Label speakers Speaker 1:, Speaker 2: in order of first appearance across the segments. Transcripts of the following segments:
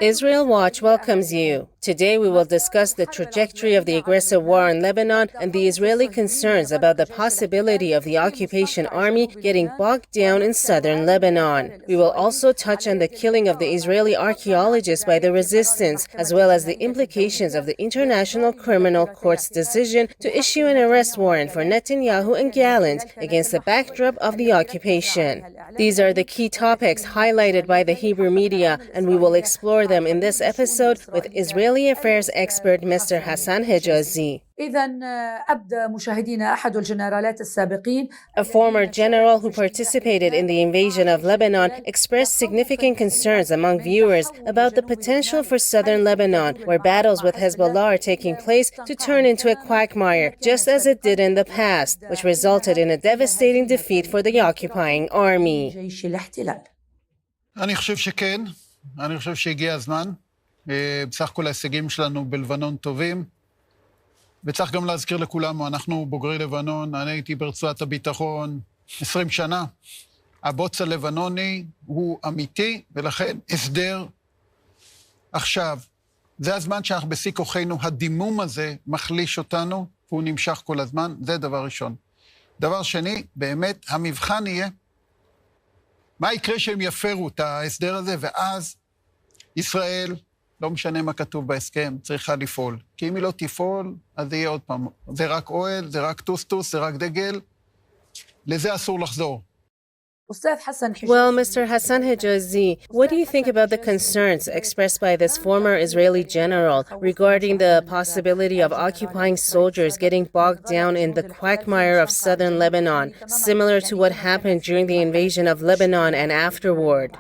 Speaker 1: Israel Watch welcomes you. Today we will discuss the trajectory of the aggressive war in Lebanon and the Israeli concerns about the possibility of the occupation army getting bogged down in southern Lebanon. We will also touch on the killing of the Israeli archaeologist by the resistance, as well as the implications of the International Criminal Court's decision to issue an arrest warrant for Netanyahu and Gallant against the backdrop of the occupation. These are the key topics highlighted by the Hebrew media, and we will explore them in this episode with Israeli affairs expert Mr. Hassan Hijazi. A former general who participated in the invasion of Lebanon expressed significant concerns among viewers about the potential for southern Lebanon, where battles with Hezbollah are taking place, to turn into a quagmire, just as it did in the past, which resulted in a devastating defeat for the occupying army.
Speaker 2: אני חושב שהגיע הזמן. בסך הכל ההישגים שלנו בלבנון טובים. וצריך גם להזכיר לכולנו, אנחנו בוגרי לבנון, אני הייתי ברצועת הביטחון 20 שנה. הבוץ הלבנוני הוא אמיתי, ולכן הסדר עכשיו. זה הזמן שאנחנו בשיא כוחנו, הדימום הזה מחליש אותנו, והוא נמשך כל הזמן, זה דבר ראשון. דבר שני, באמת, המבחן יהיה, מה יקרה שהם יפרו את ההסדר הזה, ואז ישראל, לא משנה מה כתוב בהסכם, צריכה לפעול. כי אם היא לא תפעול, אז זה יהיה עוד פעם. זה רק אוהל, זה רק טוסטוס, זה רק דגל. לזה אסור לחזור.
Speaker 1: Well, Mr. Hassan Hijazi, what do you think about the concerns expressed by this former Israeli general regarding the possibility of occupying soldiers getting bogged down in the quagmire of southern Lebanon, similar to what happened during the invasion of Lebanon and afterward?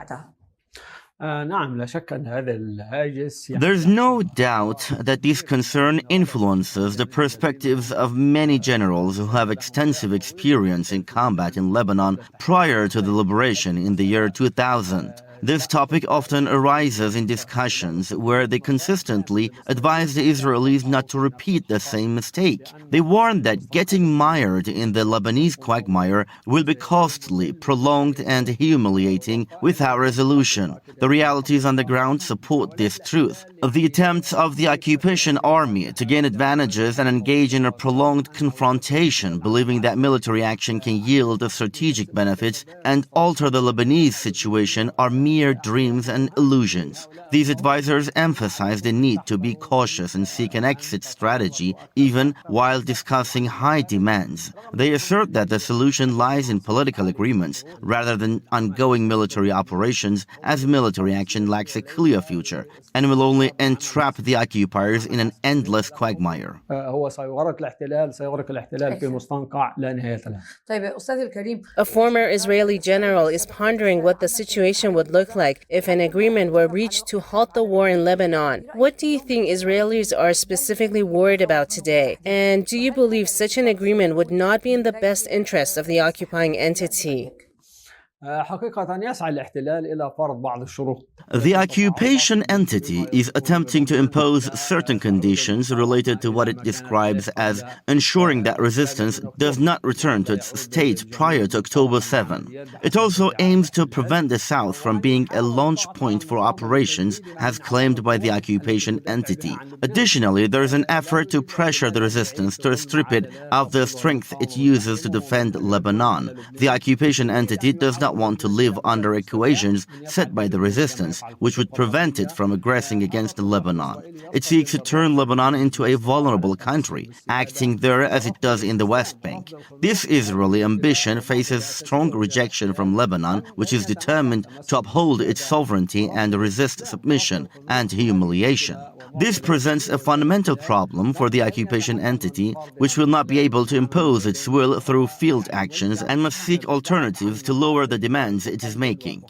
Speaker 3: There's no doubt that this concern influences the perspectives of many generals who have extensive experience in combat in Lebanon prior to the liberation in the year 2000. This topic often arises in discussions where they consistently advise the Israelis not to repeat the same mistake. They warn that getting mired in the Lebanese quagmire will be costly, prolonged, and humiliating without resolution. The realities on the ground support this truth. The attempts of the occupation army to gain advantages and engage in a prolonged confrontation, believing that military action can yield strategic benefits and alter the Lebanese situation, are mere dreams and illusions. These advisors emphasize the need to be cautious and seek an exit strategy, even while discussing high demands. They assert that the solution lies in political agreements rather than ongoing military operations, as military action lacks a clear future and will only entrap the occupiers in an endless quagmire.
Speaker 1: A former Israeli general is pondering what the situation would look like if an agreement were reached to halt the war in Lebanon. What do you think Israelis are specifically worried about today? And do you believe such an agreement would not be in the best interest of the occupying entity?
Speaker 3: The occupation entity is attempting to impose certain conditions related to what it describes as ensuring that resistance does not return to its state prior to October 7. It also aims to prevent the South from being a launch point for operations as claimed by the occupation entity. Additionally, there is an effort to pressure the resistance to strip it of the strength it uses to defend Lebanon. The occupation entity does not want to live under equations set by the resistance, which would prevent it from aggressing against Lebanon. It seeks to turn Lebanon into a vulnerable country, acting there as it does in the West Bank. This Israeli ambition faces strong rejection from Lebanon, which is determined to uphold its sovereignty and resist submission and humiliation. This presents a fundamental problem for the occupation entity, which will not be able to impose its will through field actions and must seek alternatives to lower the demands it is making.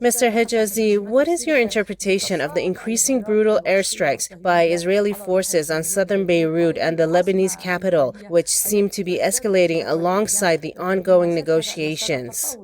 Speaker 1: Mr. Hijazi, what is your interpretation of the increasing brutal airstrikes by Israeli forces on southern Beirut and the Lebanese capital, which seem to be escalating alongside the ongoing negotiations?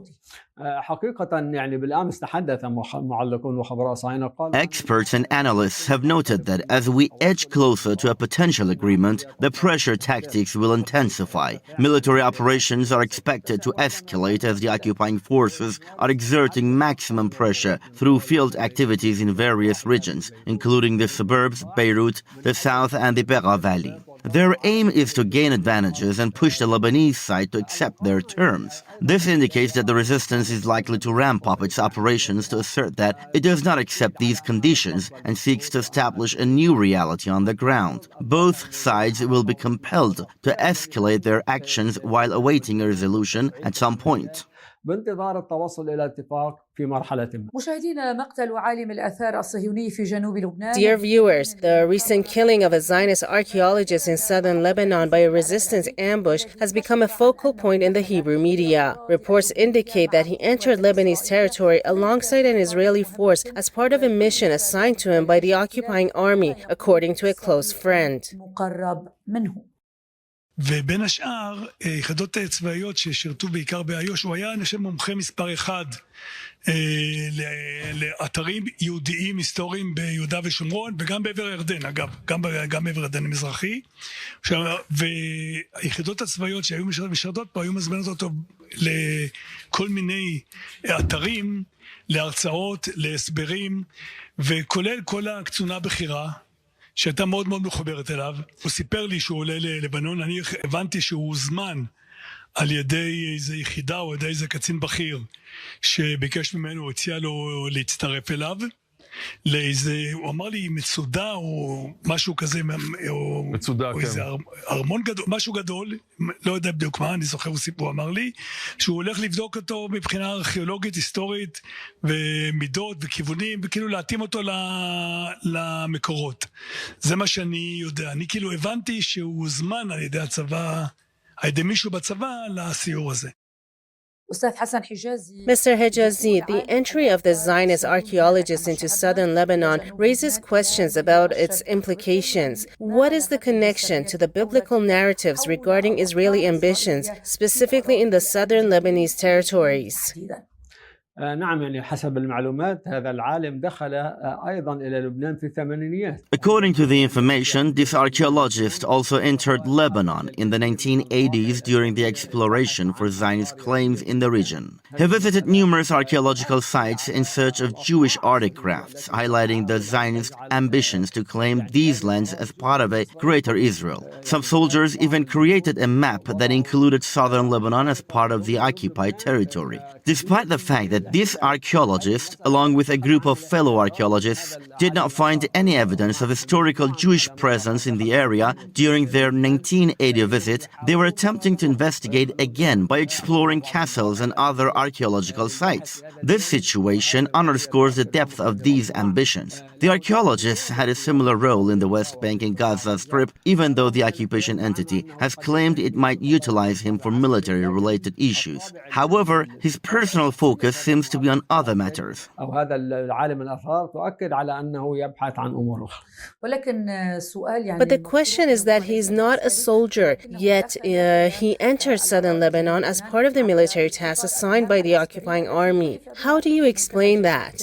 Speaker 3: Experts and analysts have noted that as we edge closer to a potential agreement, the pressure tactics will intensify. Military operations are expected to escalate as the occupying forces are exerting maximum pressure through field activities in various regions, including the suburbs, Beirut, the south, and the Bekaa Valley. Their aim is to gain advantages and push the Lebanese side to accept their terms. This indicates that the resistance is likely to ramp up its operations to assert that it does not accept these conditions and seeks to establish a new reality on the ground. Both sides will be compelled to escalate their actions while awaiting a resolution at some point.
Speaker 4: بانتظار التوصل إلى اتفاق في مرحلة ما. مشاهدينا مقتل عالم الآثار الصهيوني في جنوب لبنان.
Speaker 1: Dear viewers, the recent killing of a Zionist archaeologist in southern Lebanon by a resistance ambush has become a focal point in the Hebrew media. Reports indicate that he entered Lebanese territory alongside an Israeli force as part of a mission assigned to him by the occupying army, according to a close friend.
Speaker 4: مقرب منه.
Speaker 5: ובין השאר, יחידות צבאיות ששירתו בעיקר באיו"ש, הוא היה, אני חושב, מומחה מספר אחד לאתרים יהודיים היסטוריים ביהודה ושומרון, וגם בעבר הירדן, אגב, גם בעבר הירדן המזרחי. והיחידות הצבאיות שהיו משרתות פה, היו מזמינות אותו לכל מיני אתרים, להרצאות, להסברים, וכולל כל הקצונה בחירה, שהייתה מאוד מאוד מחוברת אליו. הוא סיפר לי שהוא עולה ללבנון, אני הבנתי שהוא הוזמן על ידי איזה יחידה או על ידי איזה קצין בכיר שביקש ממנו, הוא הציע לו להצטרף אליו לאיזה, הוא אמר לי מצודה או משהו כזה, או
Speaker 6: מצודה,
Speaker 5: או
Speaker 6: כן.
Speaker 5: איזה ארמון גדול, משהו גדול, לא יודע בדיוק מה, אני זוכר, הוא אמר לי שהוא הולך לבדוק אותו מבחינה ארכיאולוגית, היסטורית, ומידות וכיוונים, וכאילו להתאים אותו למקורות. זה מה שאני יודע. אני כאילו הבנתי שהוא הוזמן על ידי הצבא, על ידי מישהו בצבא לסיור הזה.
Speaker 1: Mr. Hijazi, the entry of the Zionist archaeologist into southern Lebanon raises questions about its implications. What is the connection to the biblical narratives regarding Israeli ambitions, specifically in the southern Lebanese territories?
Speaker 4: نعم يعني حسب المعلومات هذا العالم دخل أيضا إلى لبنان في الثمانينيات.
Speaker 3: According to the information, this archaeologist also entered Lebanon in the 1980s during the exploration for Zionist claims in the region. He visited numerous archaeological sites in search of Jewish artifacts, highlighting the Zionist ambitions to claim these lands as part of a greater Israel. Some soldiers even created a map that included southern Lebanon as part of the occupied territory. Despite the fact that this archaeologist, along with a group of fellow archaeologists, did not find any evidence of historical Jewish presence in the area during their 1980 visit, they were attempting to investigate again by exploring castles and other archaeological sites. This situation underscores the depth of these ambitions. The archaeologists had a similar role in the West Bank and Gaza Strip, even though the occupation entity has claimed it might utilize him for military-related issues. However, his personal focus seems to be on other matters.
Speaker 4: But
Speaker 1: the question is that he's not a soldier, yet he entered southern Lebanon as part of the military task assigned by the occupying army. How do you explain that?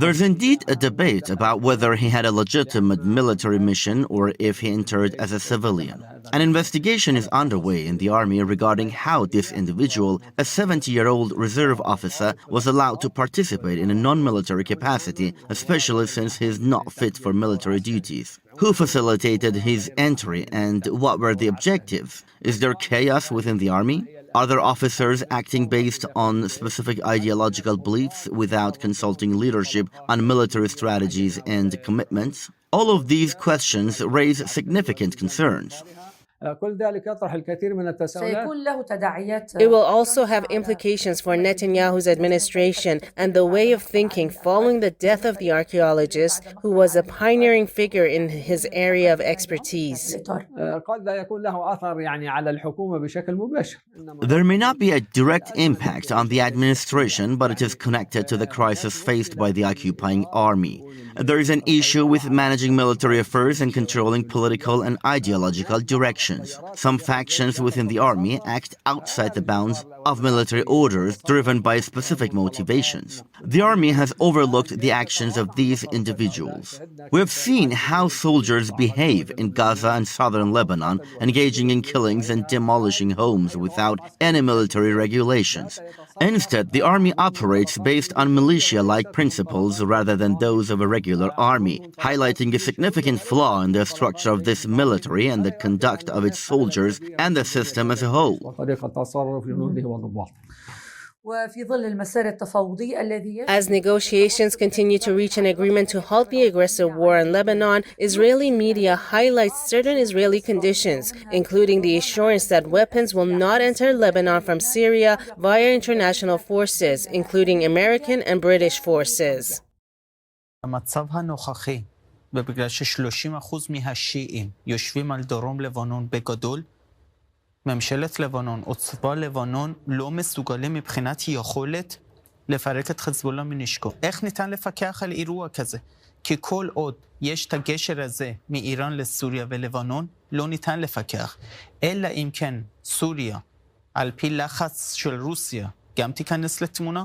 Speaker 3: There's indeed a debate about whether he had a legitimate military mission or if he entered as a civilian. An investigation is underway in the army regarding how this individual, a 70-year-old reserve officer, was allowed to participate in a non-military capacity, especially since he is not fit for military duties. Who facilitated his entry and what were the objectives? Is there chaos within the army? Are there officers acting based on specific ideological beliefs without consulting leadership on military strategies and commitments? All of these questions raise significant concerns.
Speaker 1: It will also have implications for Netanyahu's administration and the way of thinking following the death of the archaeologist, who was a pioneering figure in his area of expertise.
Speaker 3: There may not be a direct impact on the administration, but it is connected to the crisis faced by the occupying army. There is an issue with managing military affairs and controlling political and ideological direction. factions. Some factions within the army act outside the bounds of military orders driven by specific motivations. The army has overlooked the actions of these individuals. We have seen how soldiers behave in Gaza and southern Lebanon, engaging in killings and demolishing homes without any military regulations. Instead, the army operates based on militia-like principles rather than those of a regular army, highlighting a significant flaw in the structure of this military and the conduct of its soldiers and the system as a whole.
Speaker 1: As negotiations continue to reach an agreement to halt the aggressive war in Lebanon, Israeli media highlights certain Israeli conditions, including the assurance that weapons will not enter Lebanon from Syria via international forces, including American and British forces.
Speaker 6: המצב הנוכחי, ובגלל ש30% מהשיעים יושבים על דרום לבנון בגדול, ממשלת לבנון או צבא לבנון לא מסוגלים מבחינת יכולת לפרק את חזבאללה מנשקו. איך ניתן לפקח על אירוע כזה? כי כל עוד יש את הגשר הזה מאיראן לסוריה ולבנון, לא ניתן לפקח. אלא אם כן סוריה, על פי לחץ של רוסיה, גם תיכנס לתמונה,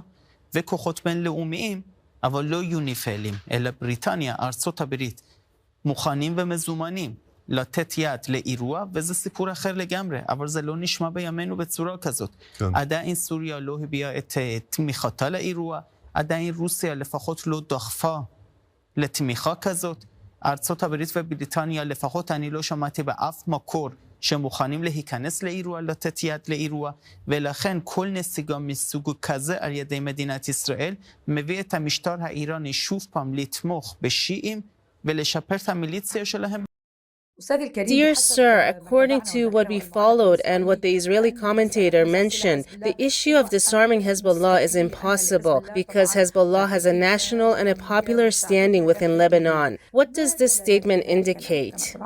Speaker 6: וכוחות בינלאומיים, אבל לא יוניפלים, אלא בריטניה, ארצות הברית, מוכנים ומזומנים לתת יד לאירוע, וזה סיפור אחר לגמרי, אבל זה לא נשמע בימינו בצורה כזאת. עדיין סוריה לא הביעה את תמיכתה לאירוע, עדיין רוסיה לפחות לא דחפה לתמיכה כזאת. ארצות הברית ובריטניה לפחות אני לא שמעתי באף מקור שמוכנים להיכנס לאירוע, לתת יד לאירוע, ולכן כל נסיגה מסוג כזה על ידי מדינת ישראל מביא את המשטר האיראני שוב פעם לתמוך בשיעים ולשפר את המיליציה שלהם.
Speaker 1: Dear sir, according to what we followed and what the Israeli commentator mentioned, the issue of disarming Hezbollah is impossible because Hezbollah has a national and a popular standing within Lebanon. What does this statement indicate?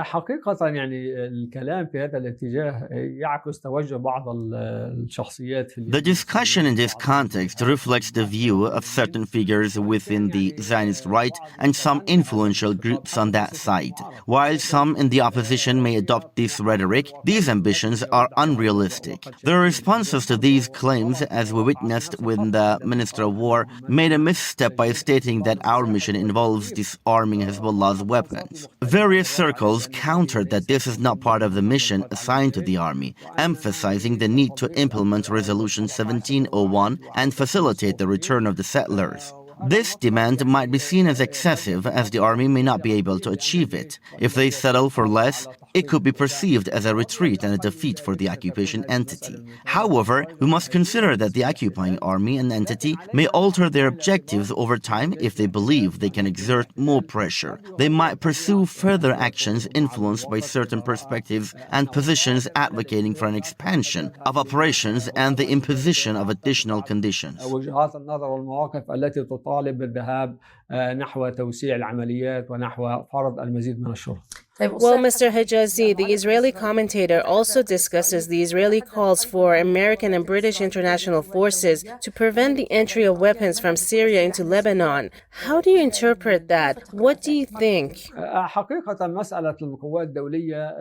Speaker 4: حقيقة يعني الكلام في هذا الاتجاه يعكس توجه بعض الشخصيات في
Speaker 3: The discussion in this context reflects the view of certain figures within the Zionist right and some influential groups on that side. While some in the opposition may adopt this rhetoric, these ambitions are unrealistic. The responses to these claims, as we witnessed when the Minister of War made a misstep by stating that our mission involves disarming Hezbollah's weapons. Various circles countered that this is not part of the mission assigned to the army, emphasizing the need to implement Resolution 1701 and facilitate the return of the settlers. This demand might be seen as excessive as the army may not be able to achieve it. If they settle for less, it could be perceived as a retreat and a defeat for the occupation entity. However, we must consider that the occupying army and entity may alter their objectives over time if they believe they can exert more pressure. They might pursue further actions influenced by certain perspectives and positions advocating for an expansion of operations and the imposition of additional conditions.
Speaker 4: وجهات النظر والمواقف التي تطالب بالذهاب نحو توسيع العمليات ونحو فرض المزيد من الشرط.
Speaker 1: Well, Mr. Hijazi, the Israeli commentator also discusses the Israeli calls for American and British international forces to prevent the entry of weapons from Syria into Lebanon. How do you interpret that? What do you think?
Speaker 4: حقيقة مسألة القوات الدولية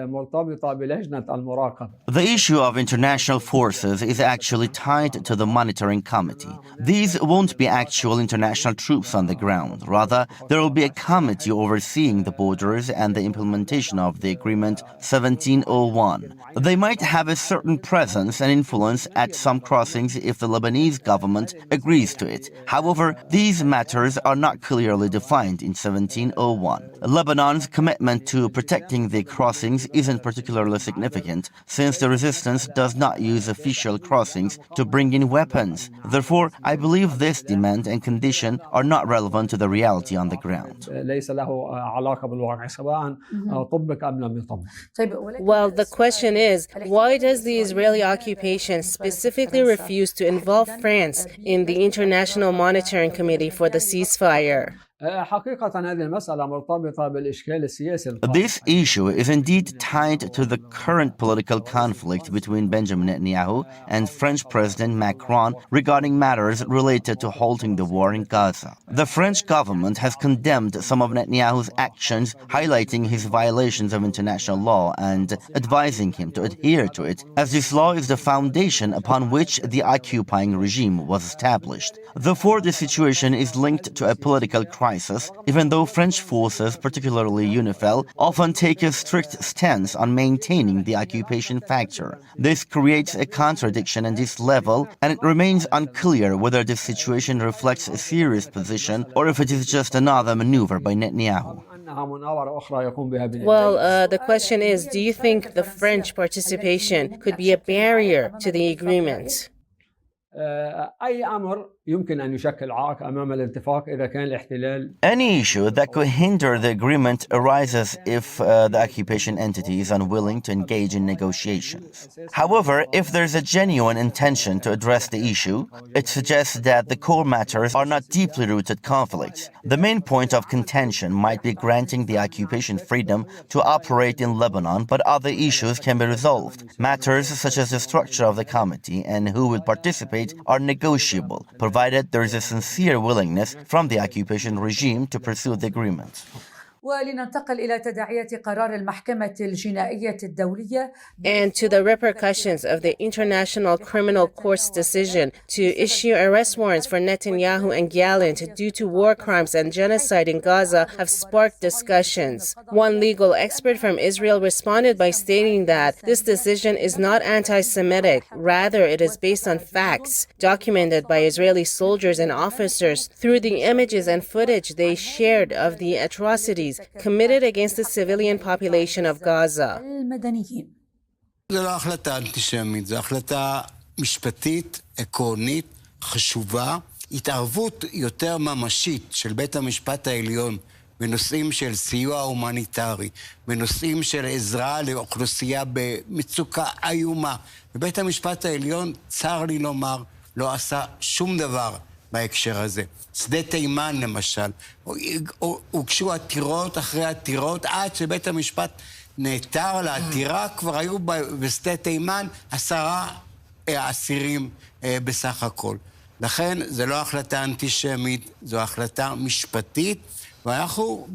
Speaker 4: مرتبطة بلجنة المراقبة.
Speaker 3: The issue of international forces is actually tied to the monitoring committee. These won't be actual international troops on the ground. Rather, there will be a committee overseeing the borders and the implementation of the agreement 1701. They might have a certain presence and influence at some crossings if the Lebanese government agrees to it. However, these matters are not clearly defined in 1701. Lebanon's commitment to protecting the crossings isn't particularly significant since the resistance does not use official crossings to bring in weapons. Therefore, I believe this demand and condition are not relevant to the reality on the ground.
Speaker 1: Well, the question is, why does the Israeli occupation specifically refuse to involve France in the International Monitoring Committee for the ceasefire?
Speaker 4: حقيقة هذه المسألة مرتبطة بالإشكال السياسي.
Speaker 3: This issue is indeed tied to the current political conflict between Benjamin Netanyahu and French President Macron regarding matters related to halting the war in Gaza. The French government has condemned some of Netanyahu's actions, highlighting his violations of international law and advising him to adhere to it, as this law is the foundation upon which the occupying regime was established. Therefore, the situation is linked to a political crisis, even though French forces, particularly UNIFIL, often take a strict stance on maintaining the occupation factor. This creates a contradiction at this level, and it remains unclear whether this situation reflects a serious position or if it is just another maneuver by Netanyahu.
Speaker 1: Well, the question is, do you think the French participation could be a barrier to the agreement?
Speaker 4: أي أمر يمكن أن يشكل عائق أمام الاتفاق إذا كان الاحتلال.
Speaker 3: Any issue that could hinder the agreement arises if the occupation entity is unwilling to engage in negotiations. However, if there's a genuine intention to address the issue, it suggests that the core matters are not deeply rooted conflicts. The main point of contention might be granting the occupation freedom to operate in Lebanon, but other issues can be resolved. Matters such as the structure of the committee and who will participate are negotiable, provided there is a sincere willingness from the occupation regime to pursue the agreement.
Speaker 4: ولننتقل إلى تداعيات قرار المحكمة الجنائية الدولية.
Speaker 1: And to the repercussions of the International Criminal Court's decision to issue arrest warrants for Netanyahu and Gallant due to war crimes and genocide in Gaza have sparked discussions. One legal expert from Israel responded by stating that this decision is not anti-Semitic, rather it is based on facts documented by Israeli soldiers and officers through the images and footage they shared of the atrocities committed against the civilian population of Gaza.
Speaker 7: זו לא החלטה אנטישמית, זו החלטה משפטית, עקרונית, חשובה, התערבות יותר ממשית של בית המשפט העליון בנושאים של סיוע הומניטרי, בנושאים של עזרה לאוכלוסייה במצוקה איומה. ובית המשפט העליון, צר לי לומר, לא עשה שום דבר בהקשר הזה. שדה תימן למשל, הוגשו עתירות אחרי עתירות, עד שבית המשפט נעתר לעתירה, כבר היו בשדה תימן 10 אסירים בסך הכל. לכן זו לא החלטה אנטישמית, זו החלטה משפטית, ואנחנו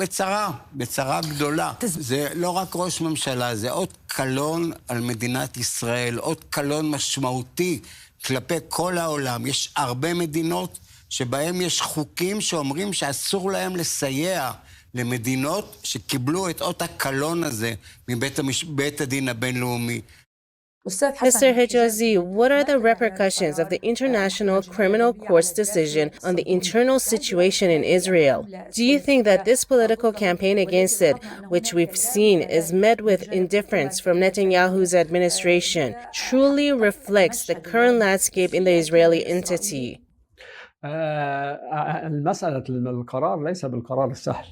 Speaker 7: בצרה גדולה. זה לא רק ראש ממשלה, זה עוד קלון על מדינת ישראל, עוד קלון משמעותי כלפי כל העולם. יש הרבה מדינות שבהם יש חוקים שאומרים שאסור להם לסייע למדינות שקיבלו את אות הקלון הזה מבית הדין הבינלאומי.
Speaker 1: Mr. Hijazi, what are the repercussions of the International Criminal Court's decision on the internal situation in Israel? Do you think that this political campaign against it, which we've seen is met with indifference from Netanyahu's administration, truly reflects the current landscape in the Israeli entity?
Speaker 4: المسألة القرار ليس بالقرار السهل.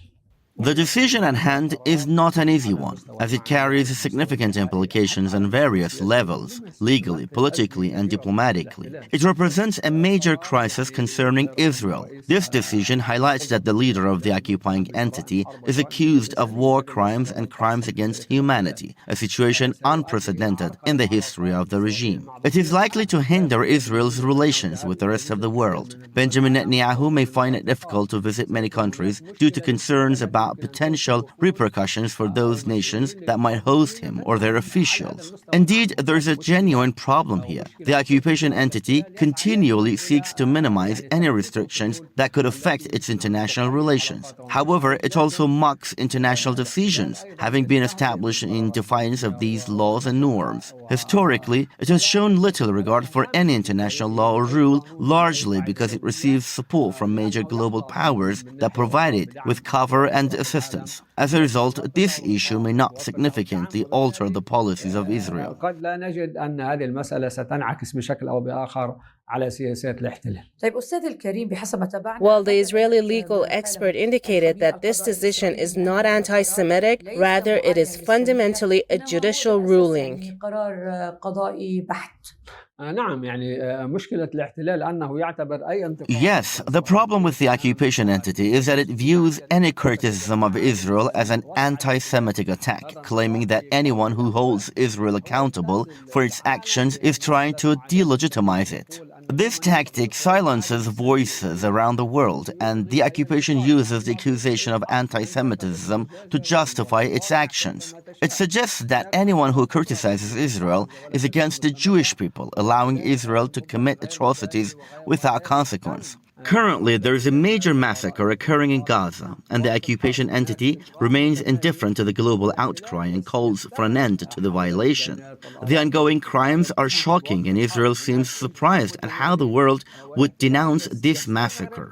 Speaker 3: The decision at hand is not an easy one, as it carries significant implications on various levels, legally, politically, and diplomatically. It represents a major crisis concerning Israel. This decision highlights that the leader of the occupying entity is accused of war crimes and crimes against humanity, a situation unprecedented in the history of the regime. It is likely to hinder Israel's relations with the rest of the world. Benjamin Netanyahu may find it difficult to visit many countries due to concerns about potential repercussions for those nations that might host him or their officials. Indeed, there's a genuine problem here. The occupation entity continually seeks to minimize any restrictions that could affect its international relations. However, it also mocks international decisions, having been established in defiance of these laws and norms. Historically, it has shown little regard for any international law or rule, largely because it receives support from major global powers that provide it with cover and assistance. As a result, this issue may not significantly alter the policies of Israel.
Speaker 4: قد لا نجد أن هذه المسألة ستنعكس بشكل أو بآخر على سياسات الاحتلال.
Speaker 8: طيب أستاذ الكريم بحسب ما تابعنا.
Speaker 1: Well, the Israeli legal expert indicated that this decision is not anti-Semitic, rather it is fundamentally a judicial ruling.
Speaker 8: قرار قضائي بحت.
Speaker 3: Yes, the problem with the occupation entity is that it views any criticism of Israel as an anti-Semitic attack, claiming that anyone who holds Israel accountable for its actions is trying to delegitimize it. This tactic silences voices around the world, and the occupation uses the accusation of anti-Semitism to justify its actions. It suggests that anyone who criticizes Israel is against the Jewish people, allowing Israel to commit atrocities without consequence. Currently, there is a major massacre occurring in Gaza, and the occupation entity remains indifferent to the global outcry and calls for an end to the violation. The ongoing crimes are shocking, and Israel seems surprised at how the world would denounce this massacre.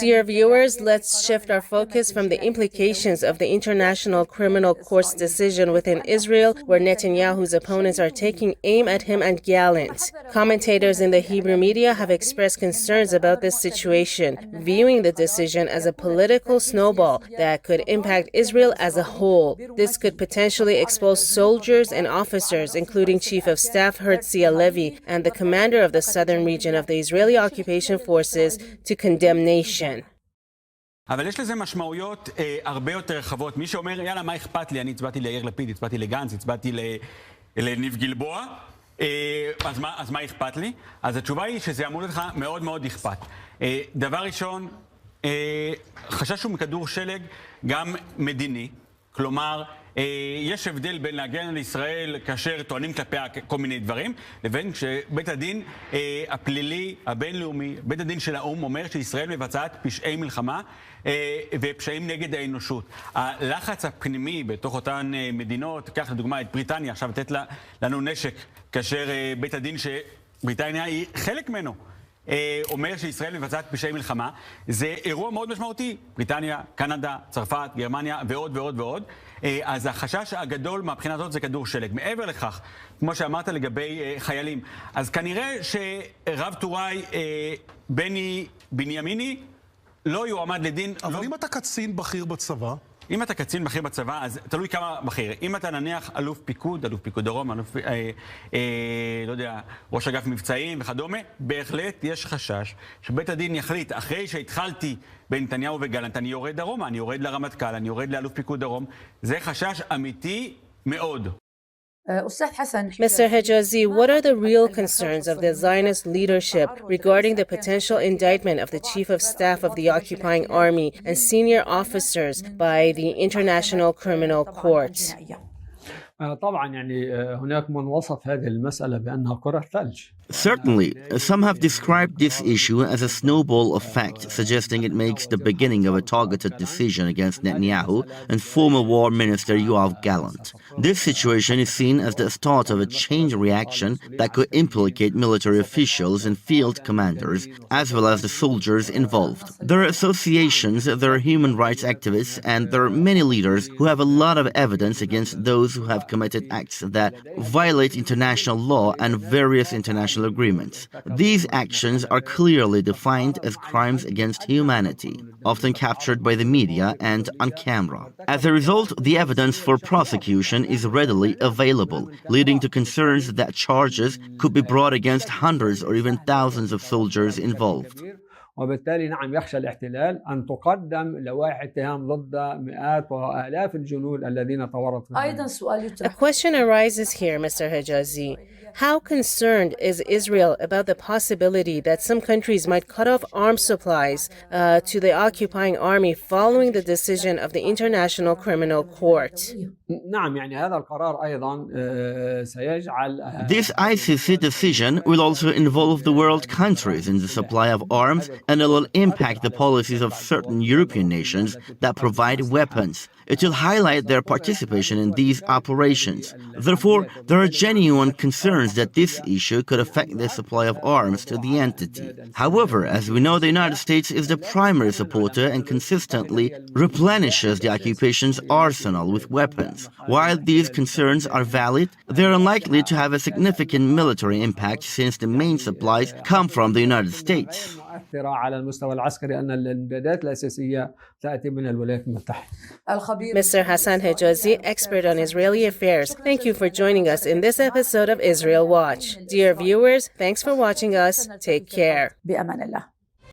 Speaker 1: Dear viewers, let's shift our focus from the implications of the International Criminal Court's decision within Israel, where Netanyahu's opponents are taking aim at him and Gallant. Commentators in the Hebrew media have expressed concerns about this situation, viewing the decision as a political snowball that could impact Israel as a whole. This could potentially expose soldiers and officers, including Chief of Staff Herzl Halevi and the commander of the southern region of the Israeli occupation forces, to condemnation.
Speaker 9: אבל יש לזה משמעויות הרבה יותר רחבות. מי שאומר, יאללה, מה אכפת לי? אני הצבעתי ליאיר לפיד, הצבעתי לגנץ, הצבעתי לניב גלבוע, אז מה אכפת לי? אז התשובה היא שזה אמור לך מאוד מאוד אכפת. דבר ראשון, חשש הוא מכדור שלג גם מדיני, כלומר, יש הבדל בין להגן על ישראל כאשר טוענים כלפיה כל מיני דברים, לבין שבית הדין הפלילי הבינלאומי, בית הדין של האו"ם אומר שישראל מבצעת פשעי מלחמה ופשעים נגד האנושות. הלחץ הפנימי בתוך אותן מדינות, כך לדוגמה את בריטניה, עכשיו לתת לנו נשק, כאשר בית הדין שבריטניה היא חלק ממנו, אומר שישראל מבצעת פשעי מלחמה, זה אירוע מאוד משמעותי. בריטניה, קנדה, צרפת, גרמניה ועוד ועוד ועוד. אז החשש הגדול מהבחינה הזאת זה כדור שלג. מעבר לכך, כמו שאמרת לגבי חיילים, אז כנראה שרב טוראי בני בנימיני לא יועמד לדין.
Speaker 10: אבל אם אתה קצין בכיר בצבא?
Speaker 9: אם אתה קצין בכיר בצבא, אז תלוי כמה בכיר. אם אתה נניח אלוף פיקוד דרום, לא יודע, ראש אגף מבצעים וכדומה, בהחלט יש חשש שבית הדין יחליט, אחרי שהתחלתי בנתניהו וגלנט, אני יורד דרומה, אני יורד לרמטכ"ל, אני יורד לאלוף פיקוד דרום. זה חשש אמיתי מאוד.
Speaker 1: Mr. Hejazi, what are the real concerns of the Zionist leadership regarding the potential indictment of the Chief of Staff of the occupying army and senior officers by the International Criminal Court?
Speaker 3: Certainly, some have described this issue as a snowball effect, suggesting it makes the beginning of a targeted decision against Netanyahu and former War Minister Yoav Gallant. This situation is seen as the start of a chain reaction that could implicate military officials and field commanders, as well as the soldiers involved. There are associations, there are human rights activists, and there are many leaders who have a lot of evidence against those who have committed acts that violate international law and various international agreements. These actions are clearly defined as crimes against humanity, often captured by the media and on camera. As a result, the evidence for prosecution is readily available, leading to concerns that charges could be brought against hundreds or even thousands of soldiers involved.
Speaker 4: وبالتالي نعم يخشى الاحتلال أن تقدم لوائح اتهام ضد مئات وآلاف الجنود الذين تورطوا.
Speaker 1: A question arises here, Mr. Hejazi. How concerned is Israel about the possibility that some countries might cut off arms supplies to the occupying army following the decision of the International Criminal Court?
Speaker 3: This ICC decision will also involve the world countries in the supply of arms, and it will impact the policies of certain European nations that provide weapons. It will highlight their participation in these operations. Therefore, there are genuine concerns that this issue could affect the supply of arms to the entity. However, as we know, the United States is the primary supporter and consistently replenishes the occupation's arsenal with weapons. While these concerns are valid, they are unlikely to have a significant military impact since the main supplies come from the United States.
Speaker 4: اقتراع على المستوى العسكري أن الإمدادات الأساسية تأتي من الولايات المتحدة.
Speaker 1: Mr. Hassan Hijazi, expert on Israeli affairs, thank you for joining us in this episode of Israel Watch. Dear viewers, thanks for watching us. Take care.
Speaker 8: بأمان الله.